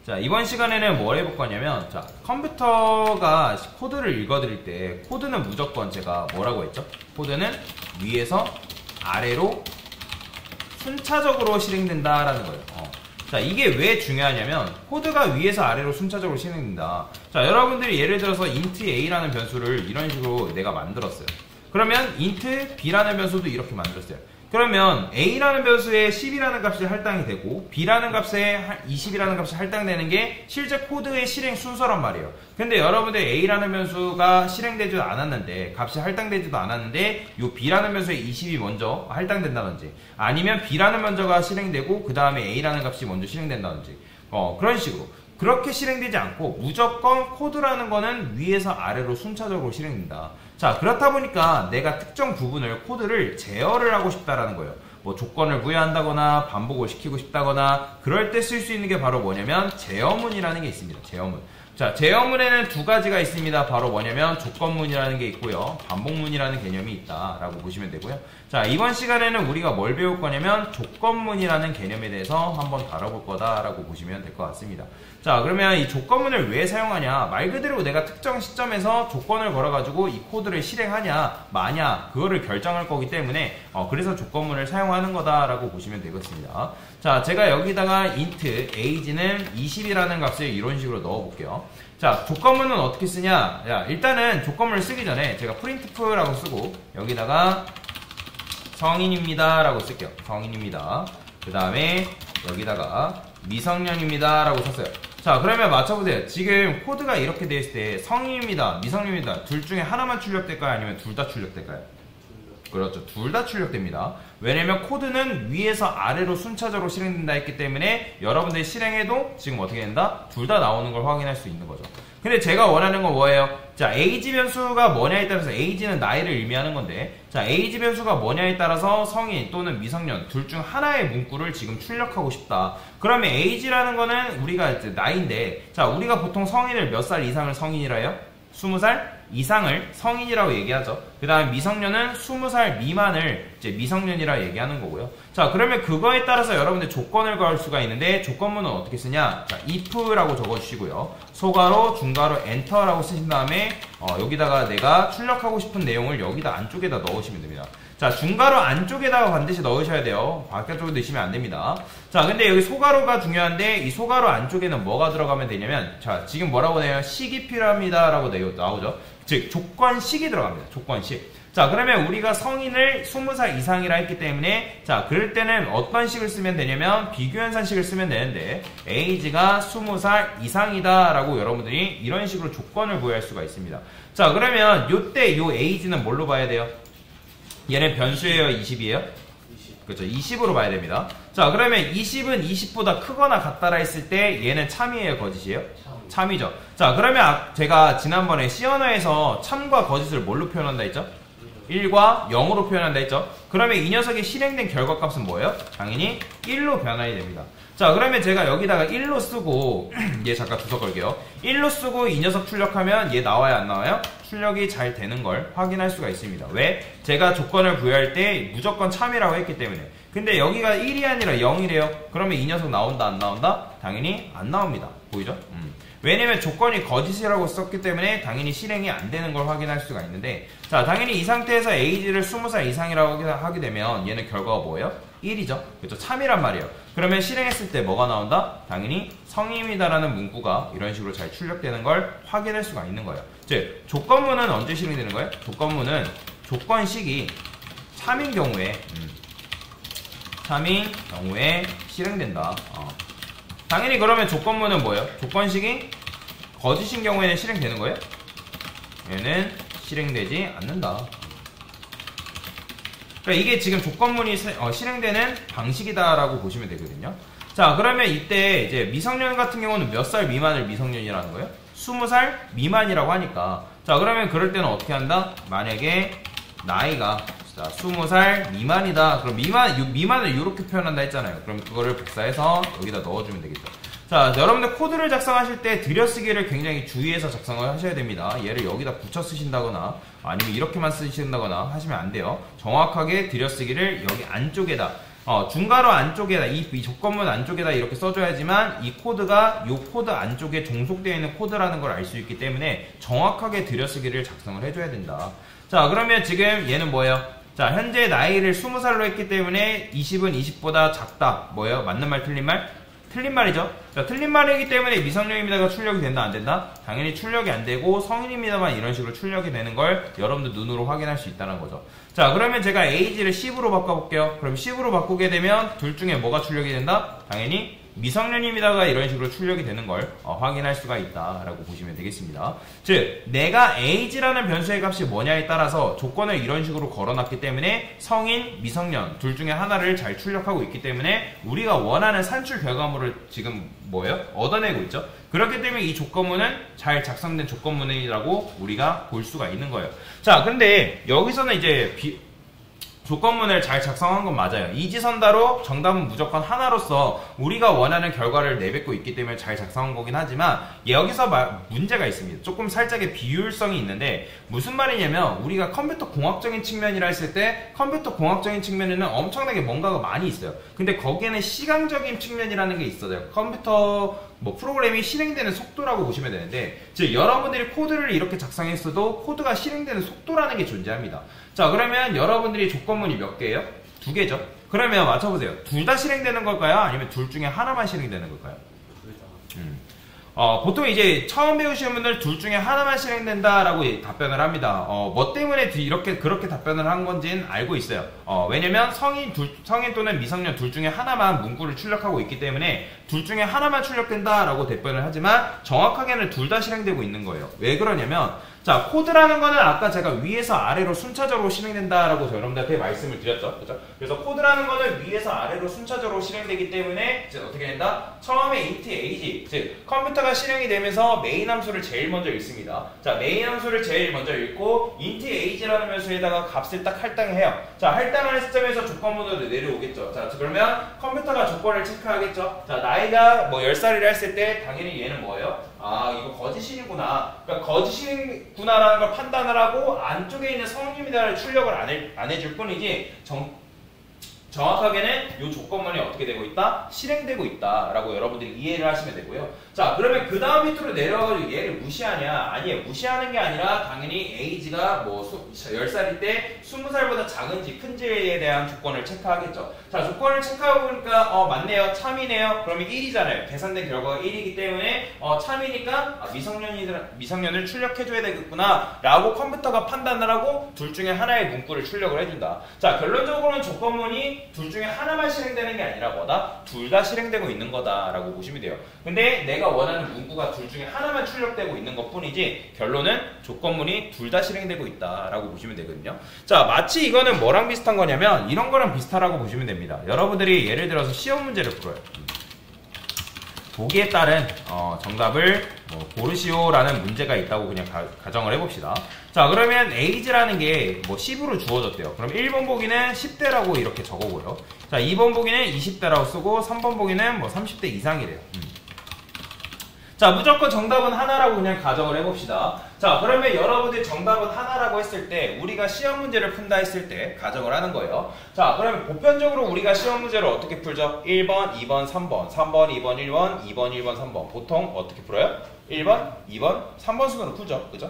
자, 이번 시간에는 뭘 해볼 거냐면, 자, 컴퓨터가 코드를 읽어드릴 때, 코드는 무조건 제가 뭐라고 했죠? 코드는 위에서 아래로 순차적으로 실행된다라는 거예요. 자, 이게 왜 중요하냐면, 코드가 위에서 아래로 순차적으로 실행된다. 자, 여러분들이 예를 들어서 int a라는 변수를 이런 식으로 내가 만들었어요. 그러면 int b라는 변수도 이렇게 만들었어요. 그러면 a라는 변수에 10이라는 값이 할당이 되고 b라는 값에 20이라는 값이 할당되는 게 실제 코드의 실행 순서란 말이에요. 근데 여러분들 a라는 변수가 실행되지도 않았는데, 값이 할당되지도 않았는데 요 b라는 변수에 20이 먼저 할당된다든지, 아니면 b라는 변수가 실행되고 그 다음에 a라는 값이 먼저 실행된다든지, 그런 식으로 그렇게 실행되지 않고 무조건 코드라는 거는 위에서 아래로 순차적으로 실행된다. 자, 그렇다 보니까 내가 특정 부분을 코드를 제어를 하고 싶다라는 거예요. 뭐 조건을 부여한다거나 반복을 시키고 싶다거나 그럴 때 쓸 수 있는 게 바로 뭐냐면 제어문이라는 게 있습니다. 제어문. 자, 제어문에는 두 가지가 있습니다. 바로 뭐냐면 조건문이라는 게 있고요, 반복문이라는 개념이 있다라고 보시면 되고요. 자, 이번 시간에는 우리가 뭘 배울 거냐면 조건문이라는 개념에 대해서 한번 다뤄볼 거다라고 보시면 될 것 같습니다. 자, 그러면 이 조건문을 왜 사용하냐, 말 그대로 내가 특정 시점에서 조건을 걸어가지고 이 코드를 실행하냐 마냐 그거를 결정할 거기 때문에 그래서 조건문을 사용하는 거다라고 보시면 되겠습니다. 자, 제가 여기다가 int age는 20이라는 값을 이런 식으로 넣어 볼게요. 자, 조건문은 어떻게 쓰냐. 야, 일단은 조건문을 쓰기 전에 제가 printf라고 쓰고 여기다가 성인입니다 라고 쓸게요. 성인입니다. 그 다음에 여기다가 미성년입니다 라고 썼어요. 자, 그러면 맞춰보세요. 지금 코드가 이렇게 되어 있을 때 성인입니다, 미성년입니다 둘 중에 하나만 출력될까요? 아니면 둘 다 출력될까요? 그렇죠. 둘 다 출력됩니다. 왜냐면 코드는 위에서 아래로 순차적으로 실행된다 했기 때문에 여러분들이 실행해도 지금 어떻게 된다? 둘 다 나오는 걸 확인할 수 있는 거죠. 근데 제가 원하는 건 뭐예요? 자, age 변수가 뭐냐에 따라서, age는 나이를 의미하는 건데, 자, age 변수가 뭐냐에 따라서 성인 또는 미성년 둘 중 하나의 문구를 지금 출력하고 싶다. 그러면 age라는 거는 우리가 이제 나이인데, 자, 우리가 보통 성인을 몇 살 이상을 성인이라 해요? 20살 이상을 성인이라고 얘기하죠. 그 다음 미성년은 20살 미만을 이제 미성년이라 얘기하는 거고요. 자, 그러면 그거에 따라서 여러분들 조건을 걸 수가 있는데, 조건문은 어떻게 쓰냐? 자, if라고 적어주시고요. 소괄호, 중괄호, 엔터라고 쓰신 다음에 여기다가 내가 출력하고 싶은 내용을 여기다 안쪽에다 넣으시면 됩니다. 자, 중괄호 안쪽에다가 반드시 넣으셔야 돼요. 바깥쪽에 넣으시면 안 됩니다. 자, 근데 여기 소괄호가 중요한데, 이 소괄호 안쪽에는 뭐가 들어가면 되냐면, 자, 지금 뭐라고 해요? 식이 필요합니다 라고 나오죠. 즉, 조건식이 들어갑니다. 조건식. 자, 그러면 우리가 성인을 20살 이상이라 했기 때문에, 자, 그럴 때는 어떤 식을 쓰면 되냐면 비교연산식을 쓰면 되는데, age가 20살 이상이다 라고 여러분들이 이런 식으로 조건을 부여할 수가 있습니다. 자, 그러면 요때 요 age는 뭘로 봐야 돼요? 얘는 변수예요, 20이에요? 20. 그렇죠, 20으로 봐야 됩니다. 자, 그러면 20은 20보다 크거나 같다라 했을 때 얘는 참이에요, 거짓이에요? 참이죠. 자, 그러면 제가 지난번에 C 언어에서 참과 거짓을 뭘로 표현한다 했죠? 1과 0으로 표현한다 했죠? 그러면 이 녀석이 실행된 결과값은 뭐예요? 당연히 1로 변환이 됩니다. 자, 그러면 제가 여기다가 1로 쓰고 얘 잠깐 주석 걸게요. 1로 쓰고 이 녀석 출력하면 얘 나와요, 안 나와요? 출력이 잘 되는 걸 확인할 수가 있습니다. 왜? 제가 조건을 부여할 때 무조건 참이라고 했기 때문에. 근데 여기가 1이 아니라 0이래요. 그러면 이 녀석 나온다, 안 나온다? 당연히 안 나옵니다. 보이죠? 왜냐면 조건이 거짓이라고 썼기 때문에 당연히 실행이 안 되는 걸 확인할 수가 있는데, 자, 당연히 이 상태에서 age를 20살 이상이라고 하게 되면 얘는 결과가 뭐예요? 1이죠. 그렇죠? 참이란 말이에요. 그러면 실행했을 때 뭐가 나온다? 당연히 성인이다라는 문구가 이런 식으로 잘 출력되는 걸 확인할 수가 있는 거예요. 즉, 조건문은 언제 실행되는 거예요? 조건문은 조건식이 참인 경우에 실행된다. 당연히 그러면 조건문은 뭐예요? 조건식이 거짓인 경우에는 실행되는 거예요? 얘는 실행되지 않는다. 그러니까 이게 지금 조건문이 실행되는 방식이다라고 보시면 되거든요. 자, 그러면 이때 이제 미성년 같은 경우는 몇 살 미만을 미성년이라는 거예요? 20살 미만이라고 하니까. 자, 그러면 그럴 때는 어떻게 한다? 만약에 나이가 20살 미만이다. 그럼 미만을 이렇게 표현한다 했잖아요. 그럼 그거를 복사해서 여기다 넣어주면 되겠죠. 자, 여러분들 코드를 작성하실 때 들여쓰기를 굉장히 주의해서 작성을 하셔야 됩니다. 얘를 여기다 붙여 쓰신다거나 아니면 이렇게만 쓰신다거나 하시면 안 돼요. 정확하게 들여쓰기를 여기 안쪽에다 중괄호 안쪽에다 이 조건문 안쪽에다 이렇게 써줘야지만 이 코드가 이 코드 안쪽에 종속되어 있는 코드라는 걸 알 수 있기 때문에 정확하게 들여쓰기를 작성을 해줘야 된다. 자, 그러면 지금 얘는 뭐예요? 자, 현재 나이를 20살로 했기 때문에 20은 20보다 작다. 뭐예요? 맞는 말, 틀린 말? 틀린 말이죠. 자, 틀린 말이기 때문에 미성년입니다가 출력이 된다, 안 된다? 당연히 출력이 안 되고 성인입니다만 이런 식으로 출력이 되는 걸 여러분들 눈으로 확인할 수 있다는 거죠. 자, 그러면 제가 age를 10으로 바꿔볼게요. 그럼 10으로 바꾸게 되면 둘 중에 뭐가 출력이 된다? 당연히 미성년입니다가 이런 식으로 출력이 되는 걸 확인할 수가 있다라고 보시면 되겠습니다. 즉, 내가 age라는 변수의 값이 뭐냐에 따라서 조건을 이런 식으로 걸어놨기 때문에 성인, 미성년 둘 중에 하나를 잘 출력하고 있기 때문에 우리가 원하는 산출 결과물을 지금 뭐예요? 얻어내고 있죠. 그렇기 때문에 이 조건문은 잘 작성된 조건문이라고 우리가 볼 수가 있는 거예요. 자, 근데 여기서는 이제 조건문을 잘 작성한 건 맞아요. 이지선다로 정답은 무조건 하나로서 우리가 원하는 결과를 내뱉고 있기 때문에 잘 작성한 거긴 하지만 여기서 문제가 있습니다. 조금 살짝의 비효율성이 있는데 무슨 말이냐면 우리가 컴퓨터 공학적인 측면이라 했을 때 컴퓨터 공학적인 측면에는 엄청나게 뭔가가 많이 있어요. 근데 거기에는 시간적인 측면이라는 게 있어요. 컴퓨터 프로그램이 실행되는 속도라고 보시면 되는데 즉 여러분들이 코드를 이렇게 작성했어도 코드가 실행되는 속도라는 게 존재합니다. 자, 그러면 여러분들이 조건문이 몇 개예요? 2개죠. 그러면 맞춰보세요. 둘 다 실행되는 걸까요? 아니면 둘 중에 하나만 실행되는 걸까요? 보통 이제 처음 배우시는 분들 둘 중에 하나만 실행된다라고 답변을 합니다. 뭐 때문에 그렇게 답변을 한 건지는 알고 있어요. 왜냐면 성인 또는 미성년 둘 중에 하나만 문구를 출력하고 있기 때문에 둘 중에 하나만 출력된다라고 답변을 하지만 정확하게는 둘 다 실행되고 있는 거예요. 왜 그러냐면 자, 코드라는 거는 아까 제가 위에서 아래로 순차적으로 실행된다라고 여러분들한테 말씀을 드렸죠. 그죠? 그래서 코드라는 거는 위에서 아래로 순차적으로 실행되기 때문에 이제 어떻게 된다? 처음에 int age, 즉 컴퓨터가 실행이 되면서 메인 함수를 제일 먼저 읽습니다. 자, 메인 함수를 제일 먼저 읽고 int age라는 변수에다가 값을 딱 할당해요. 자, 할당하는 시점에서 조건문으로 내려오겠죠. 자, 그러면 컴퓨터가 조건을 체크하겠죠. 자, 나이가 10살이라 했을 때 당연히 얘는 뭐예요? 아, 이거 거짓이구나. 그러니까 거짓이구나라는 걸 판단을 하고 안쪽에 있는 성인입니다를 출력을 안 해줄 뿐이지 정확하게는 이 조건문이 어떻게 되고 있다? 실행되고 있다라고 여러분들이 이해를 하시면 되고요. 자, 그러면 그 다음 밑으로 내려가지고 얘를 무시하냐? 아니에요. 무시하는 게 아니라 당연히 age가 10살일 때 20살보다 작은지 큰지에 대한 조건을 체크하겠죠. 자, 조건을 체크하고 보니까 맞네요. 참이네요. 그러면 1이잖아요. 계산된 결과가 1이기 때문에 참이니까 미성년을 출력해줘야 되겠구나 라고 컴퓨터가 판단을 하고 둘 중에 하나의 문구를 출력을 해준다. 자, 결론적으로는 조건문이 둘 중에 하나만 실행되는 게 아니라 뭐다? 둘 다 실행되고 있는 거다라고 보시면 돼요. 근데 내가 원하는 문구가 둘 중에 하나만 출력되고 있는 것 뿐이지 결론은 조건문이 둘 다 실행되고 있다라고 보시면 되거든요. 자, 마치 이거는 뭐랑 비슷한 거냐면 이런 거랑 비슷하다고 보시면 됩니다. 여러분들이 예를 들어서 시험 문제를 풀어요. 보기에 따른 정답을 고르시오라는 문제가 있다고 그냥 가정을 해봅시다. 자, 그러면 age라는 게 10으로 주어졌대요. 그럼 1번 보기는 10대라고 이렇게 적어보고요. 자, 2번 보기는 20대라고 쓰고 3번 보기는 30대 이상이래요. 자, 무조건 정답은 하나라고 그냥 가정을 해봅시다. 자, 그러면 여러분들이 정답은 하나라고 했을 때 우리가 시험 문제를 푼다 했을 때 가정을 하는 거예요. 자, 그러면 보편적으로 우리가 시험 문제를 어떻게 풀죠? 1번, 2번, 3번, 3번, 2번, 1번, 2번, 1번, 3번 보통 어떻게 풀어요? 1번, 2번, 3번 순으로 풀죠. 그죠?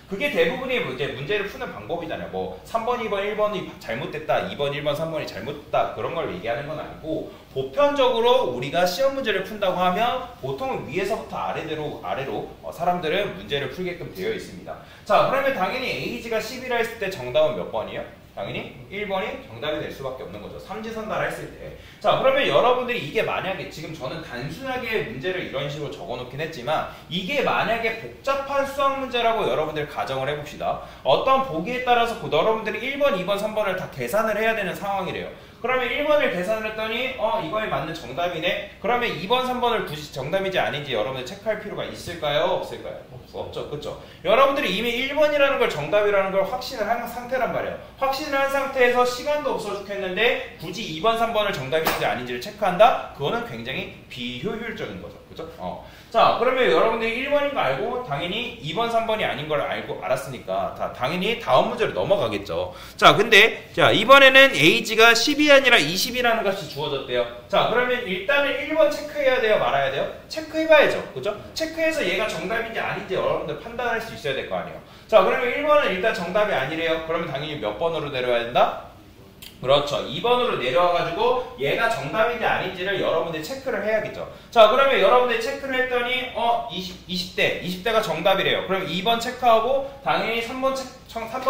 그게 대부분이 이제 문제를 푸는 방법이잖아요. 3번, 2번, 1번이 잘못됐다, 2번, 1번, 3번이 잘못됐다 그런 걸 얘기하는 건 아니고 보편적으로 우리가 시험 문제를 푼다고 하면 보통은 위에서부터 아래로 사람들은 문제를 풀게끔 되어 있습니다. 자, 그러면 당연히 age가 10이라 했을 때 정답은 몇 번이에요? 당연히 1번이 정답이 될 수밖에 없는 거죠. 삼지선다를 했을 때. 자, 그러면 여러분들이 이게 만약에 지금 저는 단순하게 문제를 이런 식으로 적어놓긴 했지만 이게 만약에 복잡한 수학 문제라고 여러분들 가정을 해봅시다. 어떤 보기에 따라서 여러분들이 1번, 2번, 3번을 다 계산을 해야 되는 상황이래요. 그러면 1번을 계산을 했더니 이거에 맞는 정답이네. 그러면 2번, 3번을 굳이 정답인지 아닌지 여러분들 체크할 필요가 있을까요? 없을까요? 없죠. 그쵸? 여러분들이 이미 1번이라는 걸 정답이라는 걸 확신을 한 상태란 말이에요. 확신을 한 상태에서 시간도 없어 죽겠는데 굳이 2번, 3번을 정답인지 아닌지를 체크한다? 그거는 굉장히 비효율적인 거죠. 그죠? 자, 그러면 여러분들이 1번인 거 알고 당연히 2번, 3번이 아닌 걸 알았으니까 당연히 다음 문제로 넘어가겠죠. 자, 근데 자, 이번에는 age가 10이 아니라 20이라는 값이 주어졌대요. 자, 그러면 일단은 1번 체크해야 돼요, 말아야 돼요? 체크해봐야죠. 그죠? 체크해서 얘가 정답인지 아닌지 여러분들 판단할 수 있어야 될 거 아니에요. 자, 그러면 1번은 일단 정답이 아니래요. 그러면 당연히 몇 번으로 내려와야 된다? 그렇죠. 2번으로 내려와가지고 얘가 정답인지 아닌지를 여러분들이 체크를 해야겠죠. 자, 그러면 여러분들이 체크를 했더니 20대가 정답이래요. 그럼 2번 체크하고 당연히 3번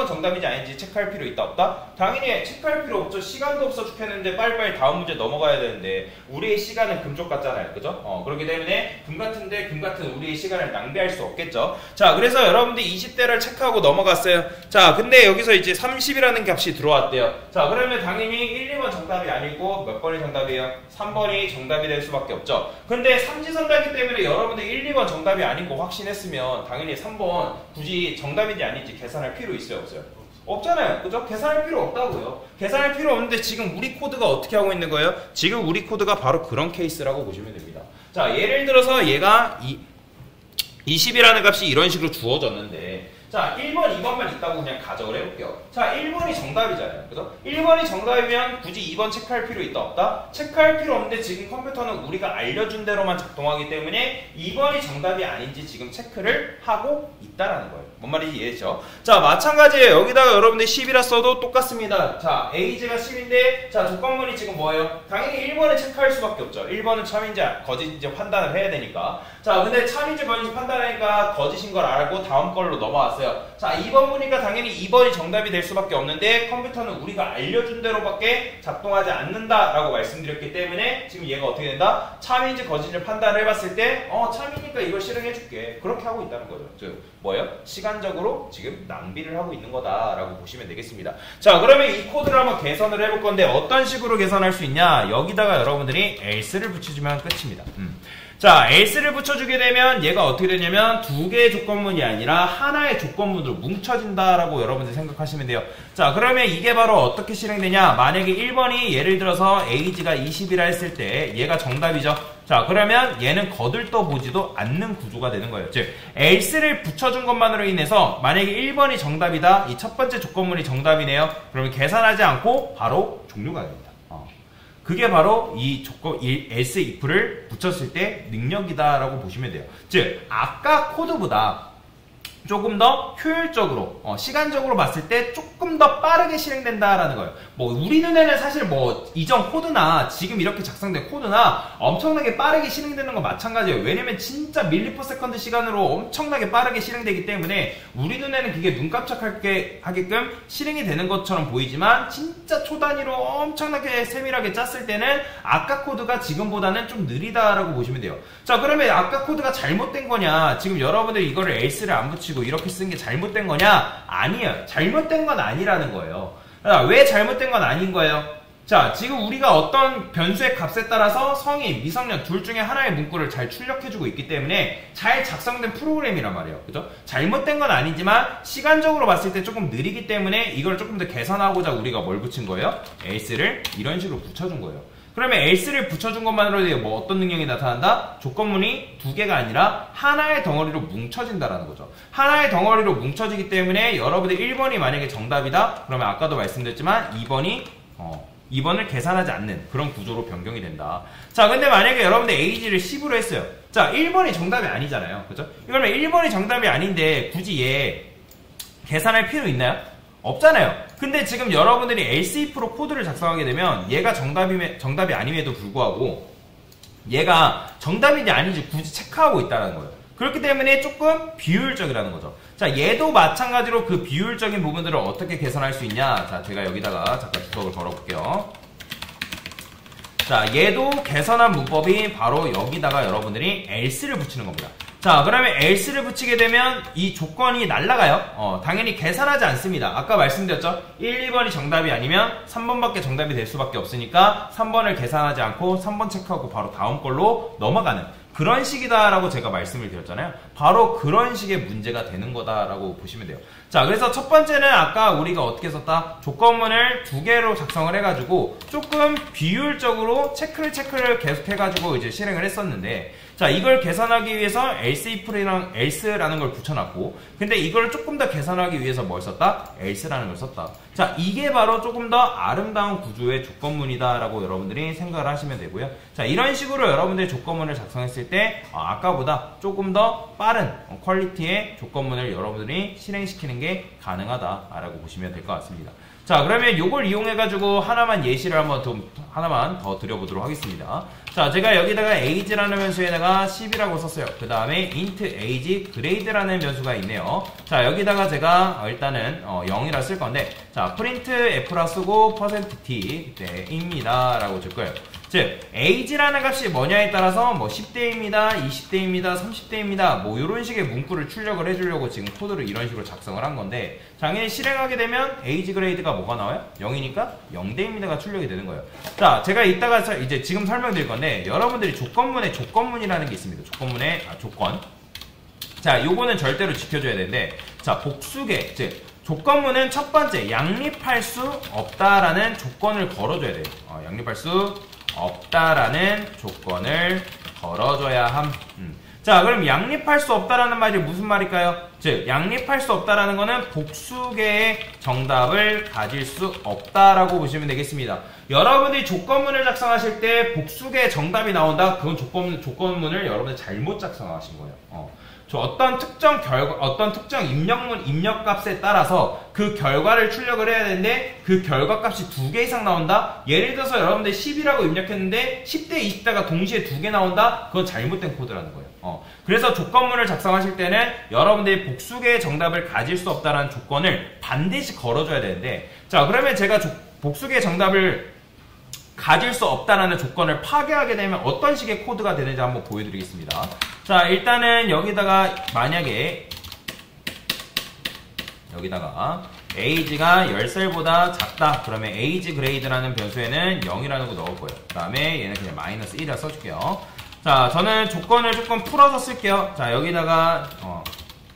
정답인지 아닌지 체크할 필요 있다 없다? 당연히 체크할 필요 없죠. 시간도 없어 죽겠는데 빨리빨리 다음 문제 넘어가야 되는데 우리의 시간은 금쪽 같잖아요. 그죠? 그렇기 때문에 금 같은 우리의 시간을 낭비할 수 없겠죠. 자, 그래서 여러분들 20대를 체크하고 넘어갔어요. 자, 근데 여기서 이제 30이라는 값이 들어왔대요. 자, 그러면 당연히 1, 2번 정답이 아니고 몇 번이 정답이에요? 3번이 정답이 될 수밖에 없죠. 근데 삼지선다기 때문에 여러분들 1, 2번 정답이 아닌 거 확신했으면 당연히 3번 굳이 정답인지 아닌지 계산할 필요 있어요, 없어요? 없잖아요. 그죠? 계산할 필요 없다고요. 계산할 필요 없는데 지금 우리 코드가 어떻게 하고 있는 거예요? 지금 우리 코드가 바로 그런 케이스라고 보시면 됩니다. 자, 예를 들어서 얘가 20이라는 값이 이런 식으로 주어졌는데 자, 1번, 2번만 있다고 그냥 가정을 해볼게요. 자, 1번이 정답이잖아요. 그죠? 1번이 정답이면 굳이 2번 체크할 필요 있다 없다? 체크할 필요 없는데 지금 컴퓨터는 우리가 알려준 대로만 작동하기 때문에 2번이 정답이 아닌지 지금 체크를 하고 있다라는 거예요. 뭔 말인지 이해했죠? 자, 마찬가지예요. 여기다가 여러분들 10이라 써도 똑같습니다. 자, age가 10인데 자, 조건문이 지금 뭐예요? 당연히 1번을 체크할 수밖에 없죠. 1번은 참인지 거짓인지 판단을 해야 되니까. 자, 근데 참인지 거짓인지 판단하니까 거짓인 걸 알고 다음 걸로 넘어왔어요. 자, 2번 보니까 당연히 2번이 정답이 될 수밖에 없는데 컴퓨터는 우리가 알려준 대로밖에 작동하지 않는다라고 말씀드렸기 때문에 지금 얘가 어떻게 된다? 참인지 거짓인지 판단을 해봤을 때 참이니까 이걸 실행해줄게. 그렇게 하고 있다는 거죠. 즉 뭐예요? 시간적으로 지금 낭비를 하고 있는 거다라고 보시면 되겠습니다. 자, 그러면 이 코드를 한번 개선을 해볼 건데 어떤 식으로 개선할 수 있냐? 여기다가 여러분들이 else를 붙여주면 끝입니다. 자, else를 붙여주게 되면 얘가 어떻게 되냐면 두 개의 조건문이 아니라 하나의 조건문으로 뭉쳐진다라고 여러분들 생각하시면 돼요. 자, 그러면 이게 바로 어떻게 실행되냐? 만약에 1번이 예를 들어서 age가 20이라 했을 때 얘가 정답이죠. 자, 그러면 얘는 거들떠 보지도 않는 구조가 되는 거예요. 즉, else를 붙여준 것만으로 인해서 만약에 1번이 정답이다. 이 첫 번째 조건문이 정답이네요. 그러면 계산하지 않고 바로 종료가 됩니다. 그게 바로 이 조건, else if를 붙였을 때 능력이다라고 보시면 돼요. 즉, 아까 코드보다 조금 더 효율적으로, 시간적으로 봤을 때 조금 더 빠르게 실행된다라는 거예요. 뭐, 우리 눈에는 사실 뭐, 이전 코드나 지금 이렇게 작성된 코드나 엄청나게 빠르게 실행되는 건 마찬가지예요. 왜냐면 진짜 밀리퍼세컨드 시간으로 엄청나게 빠르게 실행되기 때문에 우리 눈에는 그게 눈 깜짝하게 하게끔 실행이 되는 것처럼 보이지만 진짜 초단위로 엄청나게 세밀하게 짰을 때는 아까 코드가 지금보다는 좀 느리다라고 보시면 돼요. 자, 그러면 아까 코드가 잘못된 거냐? 지금 여러분들 이거를 else를 안 붙이고 이렇게 쓴 게 잘못된 거냐? 아니에요. 잘못된 건 아니라는 거예요. 왜 잘못된 건 아닌 거예요? 자, 지금 우리가 어떤 변수의 값에 따라서 성인, 미성년 둘 중에 하나의 문구를 잘 출력해주고 있기 때문에 잘 작성된 프로그램이란 말이에요. 그죠? 잘못된 건 아니지만 시간적으로 봤을 때 조금 느리기 때문에 이걸 조금 더 개선하고자 우리가 뭘 붙인 거예요? else를 이런 식으로 붙여준 거예요. 그러면 else를 붙여준 것만으로도 뭐 어떤 능력이 나타난다? 조건문이 두 개가 아니라 하나의 덩어리로 뭉쳐진다라는 거죠. 하나의 덩어리로 뭉쳐지기 때문에 여러분들 1번이 만약에 정답이다? 그러면 아까도 말씀드렸지만 2번을 계산하지 않는 그런 구조로 변경이 된다. 자, 근데 만약에 여러분들 age를 10으로 했어요. 자, 1번이 정답이 아니잖아요. 그죠? 그러면 1번이 정답이 아닌데 굳이 얘 계산할 필요 있나요? 없잖아요. 근데 지금 여러분들이 else if로 코드를 작성하게 되면 얘가 정답이 아님에도 불구하고 얘가 정답인지 아닌지 굳이 체크하고 있다는 거예요. 그렇기 때문에 조금 비효율적이라는 거죠. 자, 얘도 마찬가지로 그 비효율적인 부분들을 어떻게 개선할 수 있냐? 자, 제가 여기다가 잠깐 주석을 걸어볼게요. 자, 얘도 개선한 문법이 바로 여기다가 여러분들이 else를 붙이는 겁니다. 자, 그러면 else를 붙이게 되면 이 조건이 날아가요. 당연히 계산하지 않습니다. 아까 말씀드렸죠? 1, 2번이 정답이 아니면 3번밖에 정답이 될 수밖에 없으니까 3번을 계산하지 않고 3번 체크하고 바로 다음 걸로 넘어가는 그런 식이다라고 제가 말씀을 드렸잖아요. 바로 그런 식의 문제가 되는 거다라고 보시면 돼요. 자, 그래서 첫 번째는 아까 우리가 어떻게 썼다? 조건문을 두 개로 작성을 해가지고 조금 비율적으로 체크를 계속 해가지고 이제 실행을 했었는데 자, 이걸 계산하기 위해서 else if랑 else라는 걸 붙여놨고, 근데 이걸 조금 더 계산하기 위해서 뭘 썼다? else라는 걸 썼다. 자, 이게 바로 조금 더 아름다운 구조의 조건문이다라고 여러분들이 생각을 하시면 되고요. 자, 이런 식으로 여러분들이 조건문을 작성했을 때 아까보다 조금 더 빠른 퀄리티의 조건문을 여러분들이 실행시키는 게 가능하다라고 보시면 될 것 같습니다. 자, 그러면 이걸 이용해가지고 하나만 예시를 하나만 더 드려보도록 하겠습니다. 자, 제가 여기다가 age라는 변수에다가 10이라고 썼어요. 그 다음에 int age grade라는 변수가 있네요. 자, 여기다가 제가 일단은 0이라 쓸 건데, 자, print f라 쓰고 %t 입니다 라고 줄 거예요. 즉, age라는 값이 뭐냐에 따라서 뭐 10대입니다, 20대입니다, 30대입니다, 뭐 이런 식의 문구를 출력을 해주려고 지금 코드를 이런 식으로 작성을 한 건데, 당연히 실행하게 되면 age grade가 뭐가 나와요? 0이니까 0대입니다가 출력이 되는 거예요. 자, 제가 이따가 이제 지금 설명드릴 건데, 여러분들이 조건문에 조건문이라는 게 있습니다. 조건. 자, 요거는 절대로 지켜줘야 되는데, 자, 복수계, 즉 조건문은 첫 번째 양립할 수 없다라는 조건을 걸어줘야 돼요. 양립할 수 없다라는 조건을 걸어줘야 함. 자, 그럼 양립할 수 없다라는 말이 무슨 말일까요? 즉, 양립할 수 없다라는 거는 복수계의 정답을 가질 수 없다라고 보시면 되겠습니다. 여러분들이 조건문을 작성하실 때 복수계의 정답이 나온다? 그건 조건문을 여러분들 잘못 작성하신 거예요. 어떤 특정 입력값에 따라서 그 결과를 출력을 해야 되는데 그 결과값이 2개 이상 나온다? 예를 들어서 여러분들 10이라고 입력했는데 10대, 20대가 동시에 2개 나온다? 그건 잘못된 코드라는 거예요. 그래서 조건문을 작성하실 때는 여러분들이 복수계의 정답을 가질 수 없다는 조건을 반드시 걸어줘야 되는데, 자, 그러면 제가 복수계의 정답을 가질 수 없다라는 조건을 파괴하게 되면 어떤 식의 코드가 되는지 한번 보여드리겠습니다. 자, 일단은 여기다가 만약에 여기다가 age가 10살보다 작다 그러면 age grade라는 변수에는 0이라는 거 넣을 거예요. 그 다음에 얘는 그냥 -1이라 써줄게요. 자, 저는 조건을 조금 풀어서 쓸게요. 자, 여기다가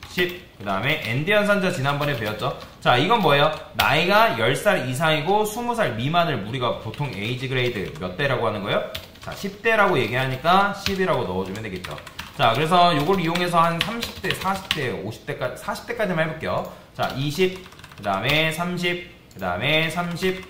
10, 그 다음에 엔드 연산자 지난번에 배웠죠. 자, 이건 뭐예요? 나이가 10살 이상이고 20살 미만을 우리가 보통 에이지 그레이드 몇 대라고 하는 거예요? 자, 10대라고 얘기하니까 10이라고 넣어주면 되겠죠. 자, 그래서 요걸 이용해서 한 30대, 40대, 50대까지, 40대까지만 해볼게요. 자, 20, 그 다음에 30, 그 다음에 30,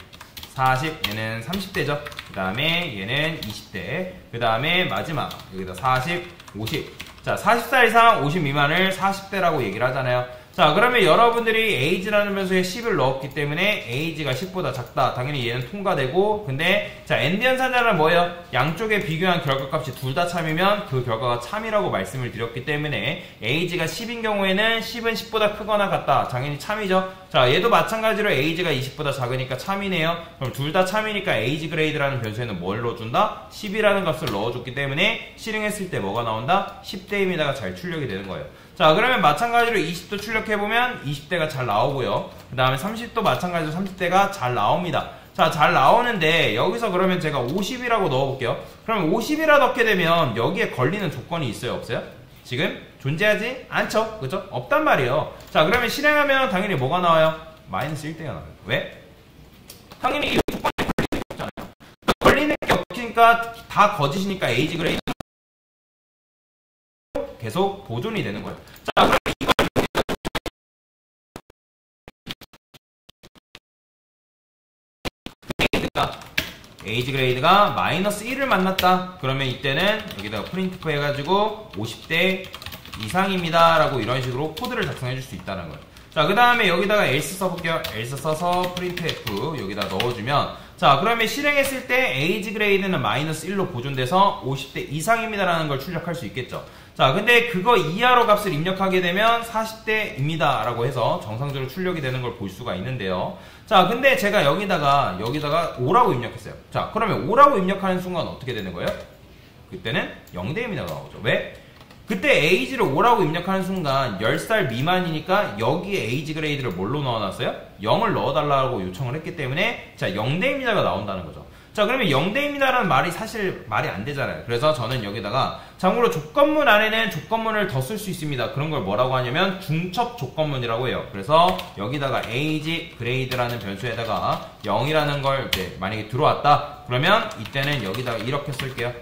40, 얘는 30대죠. 그 다음에 얘는 20대, 그 다음에 마지막 여기다 40, 50. 자, 40살 이상 50 미만을 40대라고 얘기를 하잖아요. 자, 그러면 여러분들이 age라는 변수에 10을 넣었기 때문에 age가 10보다 작다. 당연히 얘는 통과되고, 근데 자, 엔드 연산자는 뭐예요? 양쪽에 비교한 결과값이 둘 다 참이면 그 결과가 참이라고 말씀을 드렸기 때문에 age가 10인 경우에는 10은 10보다 크거나 같다. 당연히 참이죠. 자, 얘도 마찬가지로 age가 20보다 작으니까 참이네요. 그럼 둘 다 참이니까 age grade라는 변수에는 뭘 넣어준다? 10이라는 값을 넣어줬기 때문에 실행했을 때 뭐가 나온다? 10대입니다가 잘 출력이 되는 거예요. 자, 그러면 마찬가지로 20도 출력해보면 20대가 잘 나오고요. 그 다음에 30도 마찬가지로 30대가 잘 나옵니다. 자, 잘 나오는데 여기서 그러면 제가 50이라고 넣어볼게요. 그러면 50이라 넣게 되면 여기에 걸리는 조건이 있어요? 없어요? 지금 존재하지 않죠? 그죠? 없단 말이에요. 자, 그러면 실행하면 당연히 뭐가 나와요? -1대가 나와요. 왜? 당연히 이 조건에 걸리는 게 없잖아요. 걸리는 게 없으니까 다 거짓이니까 에이지 그레이드 계속 보존이 되는 거예요. 자, 그럼 이걸 에이지 그레이드가 -1을 만났다. 그러면 이때는 여기다가 printf 해가지고 50대 이상입니다 라고 이런 식으로 코드를 작성해 줄 수 있다는 거예요. 자, 그 다음에 여기다가 else 써볼게요. else 써서 printf 여기다 넣어주면, 자, 그러면 실행했을 때 age grade는 -1로 보존돼서 50대 이상입니다 라는 걸 출력할 수 있겠죠. 자, 근데 그거 이하로 값을 입력하게 되면 40대입니다 라고 해서 정상적으로 출력이 되는 걸 볼 수가 있는데요. 자, 근데 제가 여기다가 5라고 입력했어요. 자, 그러면 5라고 입력하는 순간 어떻게 되는 거예요? 그때는 0대입니다가 나오죠. 왜? 그때 age를 5라고 입력하는 순간 10살 미만이니까 여기에 age grade를 뭘로 넣어놨어요? 0을 넣어달라고 요청을 했기 때문에 자, 0대입니다가 나온다는 거죠. 자, 그러면 0대입니다라는 말이 사실 말이 안 되잖아요. 그래서 저는 여기다가 참고로 조건문 안에는 조건문을 더 쓸 수 있습니다. 그런 걸 뭐라고 하냐면 중첩 조건문이라고 해요. 그래서 여기다가 age grade라는 변수에다가 0이라는 걸 이제 만약에 들어왔다 그러면 이때는 여기다가 이렇게 쓸게요.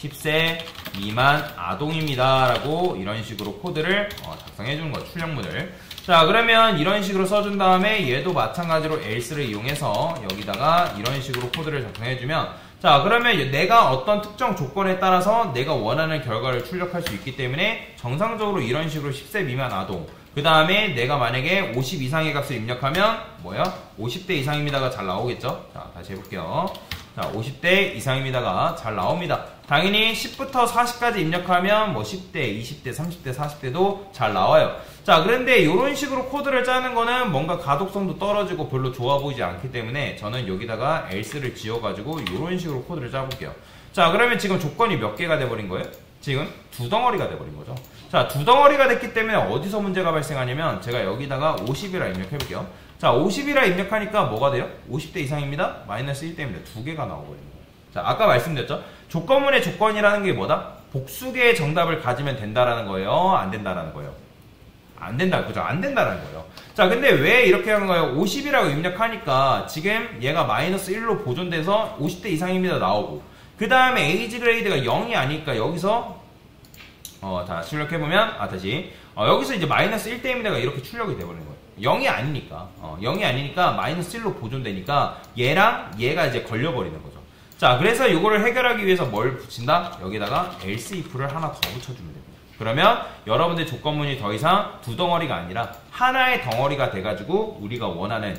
10세 미만 아동입니다 라고 이런 식으로 코드를 작성해 주는 거예요. 출력문을. 자, 그러면 이런 식으로 써준 다음에 얘도 마찬가지로 else를 이용해서 여기다가 이런 식으로 코드를 작성해주면, 자, 그러면 내가 어떤 특정 조건에 따라서 내가 원하는 결과를 출력할 수 있기 때문에 정상적으로 이런 식으로 10세 미만 아동, 그 다음에 내가 만약에 50 이상의 값을 입력하면 뭐예요? 50대 이상입니다가 잘 나오겠죠? 자, 다시 해볼게요. 자, 50대 이상입니다가 잘 나옵니다. 당연히 10부터 40까지 입력하면 뭐 10대, 20대, 30대, 40대도 잘 나와요. 자, 그런데 이런 식으로 코드를 짜는 거는 뭔가 가독성도 떨어지고 별로 좋아 보이지 않기 때문에 저는 여기다가 else를 지어가지고 이런 식으로 코드를 짜볼게요. 자, 그러면 지금 조건이 몇 개가 돼버린 거예요? 지금 두 덩어리가 돼버린 거죠. 자, 두 덩어리가 됐기 때문에 어디서 문제가 발생하냐면 제가 여기다가 50이라 입력해볼게요. 자, 50이라 입력하니까 뭐가 돼요? 50대 이상입니다. 마이너스 1 때문에 두 개가 나와버린 거예요. 자, 아까 말씀드렸죠? 조건문의 조건이라는 게 뭐다? 복수개의 정답을 가지면 된다라는 거예요? 안 된다라는 거예요? 안 된다, 그죠? 안 된다라는 거예요. 자, 근데 왜 이렇게 하는 거예요? 50이라고 입력하니까 지금 얘가 마이너스 1로 보존돼서 50대 이상입니다 나오고, 그 다음에 에이지 그레이드가 0이 아니니까 여기서 다 출력해보면, 여기서 이제 마이너스 1대입니다가 이렇게 출력이 돼버리는 거예요. 0이 아니니까. 0이 아니니까 마이너스 1로 보존되니까 얘랑 얘가 이제 걸려버리는 거죠. 자, 그래서 이거를 해결하기 위해서 뭘 붙인다? 여기다가 else if를 하나 더 붙여주면 됩니다. 그러면 여러분들 조건문이 더 이상 두 덩어리가 아니라 하나의 덩어리가 돼가지고 우리가 원하는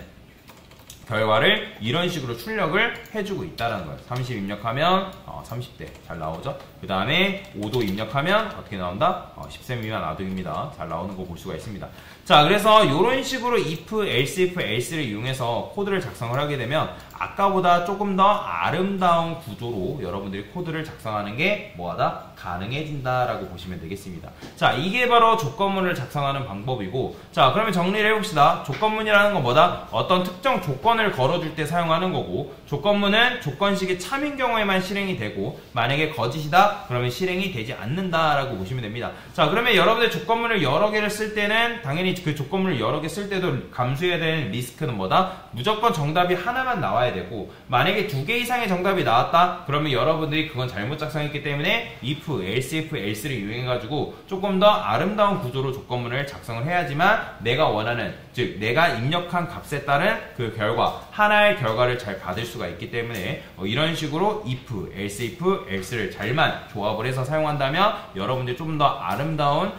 결과를 이런 식으로 출력을 해주고 있다는 거예요. 30 입력하면 30대 잘 나오죠. 그 다음에 5도 입력하면 어떻게 나온다? 10세 미만 아동입니다. 잘 나오는 거 볼 수가 있습니다. 자, 그래서 이런 식으로 if, else if, else를 이용해서 코드를 작성을 하게 되면 아까보다 조금 더 아름다운 구조로 여러분들이 코드를 작성하는 게 뭐하다? 가능해진다라고 보시면 되겠습니다. 자, 이게 바로 조건문을 작성하는 방법이고, 자, 그러면 정리를 해봅시다. 조건문이라는 건 뭐다? 어떤 특정 조건을 걸어줄 때 사용하는 거고, 조건문은 조건식이 참인 경우에만 실행이 되고, 만약에 거짓이다? 그러면 실행이 되지 않는다라고 보시면 됩니다. 자, 그러면 여러분들 조건문을 여러 개를 쓸 때는 당연히 그 조건문을 여러 개 쓸 때도 감수해야 되는 리스크는 뭐다? 무조건 정답이 하나만 나와야 되고, 만약에 두 개 이상의 정답이 나왔다? 그러면 여러분들이 그건 잘못 작성했기 때문에 if, else, if, else를 이용해가지고 조금 더 아름다운 구조로 조건문을 작성을 해야지만 내가 원하는, 즉 내가 입력한 값에 따른 그 결과, 하나의 결과를 잘 받을 수가 있기 때문에 이런 식으로 if, else, if, else를 잘만 조합을 해서 사용한다면 여러분들이 좀 더 아름다운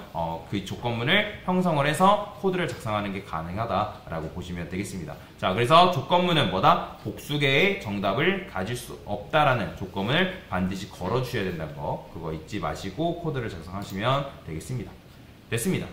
그 조건문을 형성을 해서 코드를 작성하는 게 가능하다라고 보시면 되겠습니다. 자, 그래서 조건문은 뭐다? 복수개의 정답을 가질 수 없다라는 조건을 반드시 걸어주셔야 된다는 거, 그거 잊지 마시고 코드를 작성하시면 되겠습니다. 됐습니다.